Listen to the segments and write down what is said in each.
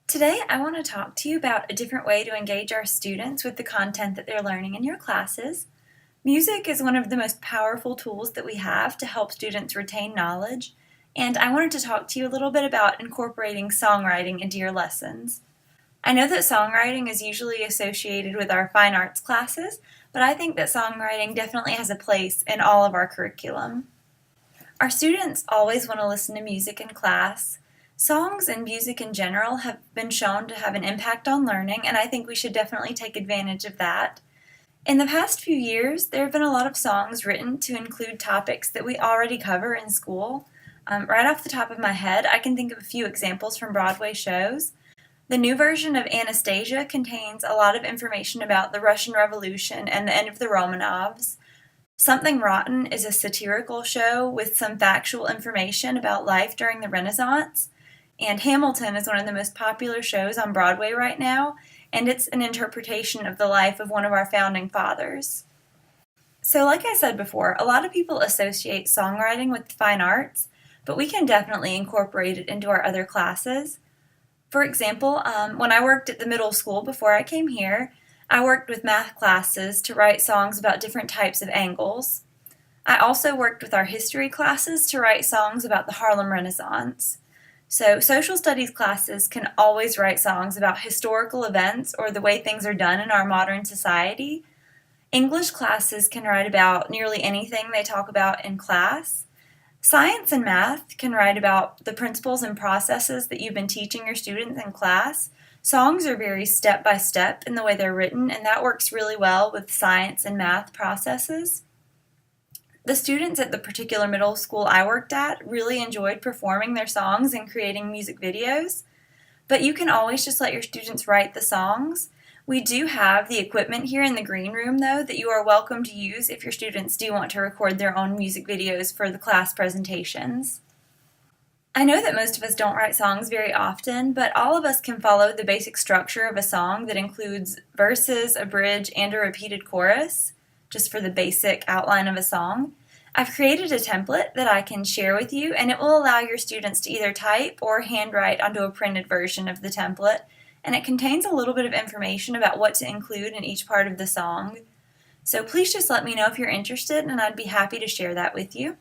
Today, I want to talk to you about a different way to engage our students with the content that they're learning in your classes. Music is one of the most powerful tools that we have to help students retain knowledge, and I wanted to talk to you a little bit about incorporating songwriting into your lessons. I know that songwriting is usually associated with our fine arts classes, but I think that songwriting definitely has a place in all of our curriculum. Our students always want to listen to music in class. Songs and music in general have been shown to have an impact on learning, and I think we should definitely take advantage of that. In the past few years, there have been a lot of songs written to include topics that we already cover in school. Right off the top of my head, I can think of a few examples from Broadway shows. The new version of Anastasia contains a lot of information about the Russian Revolution and the end of the Romanovs. Something Rotten is a satirical show with some factual information about life during the Renaissance. And Hamilton is one of the most popular shows on Broadway right now, and it's an interpretation of the life of one of our founding fathers. So like I said before, a lot of people associate songwriting with fine arts, but we can definitely incorporate it into our other classes. For example, when I worked at the middle school before I came here, I worked with math classes to write songs about different types of angles. I also worked with our history classes to write songs about the Harlem Renaissance. So social studies classes can always write songs about historical events or the way things are done in our modern society. English classes can write about nearly anything they talk about in class. Science and math can write about the principles and processes that you've been teaching your students in class. Songs are very step-by-step in the way they're written, and that works really well with science and math processes. The students at the particular middle school I worked at really enjoyed performing their songs and creating music videos, but you can always just let your students write the songs. We do have the equipment here in the green room, though, that you are welcome to use if your students do want to record their own music videos for the class presentations. I know that most of us don't write songs very often, but all of us can follow the basic structure of a song that includes verses, a bridge, and a repeated chorus, just for the basic outline of a song. I've created a template that I can share with you, and it will allow your students to either type or handwrite onto a printed version of the template, and it contains a little bit of information about what to include in each part of the song. So please just let me know if you're interested, and I'd be happy to share that with you.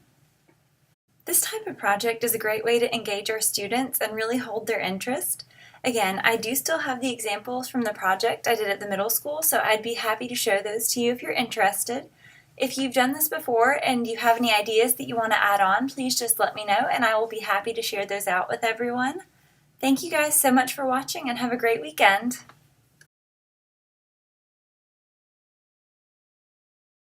This type of project is a great way to engage our students and really hold their interest. Again, I do still have the examples from the project I did at the middle school, so I'd be happy to show those to you if you're interested. If you've done this before and you have any ideas that you want to add on, please just let me know and I will be happy to share those out with everyone. Thank you guys so much for watching and have a great weekend.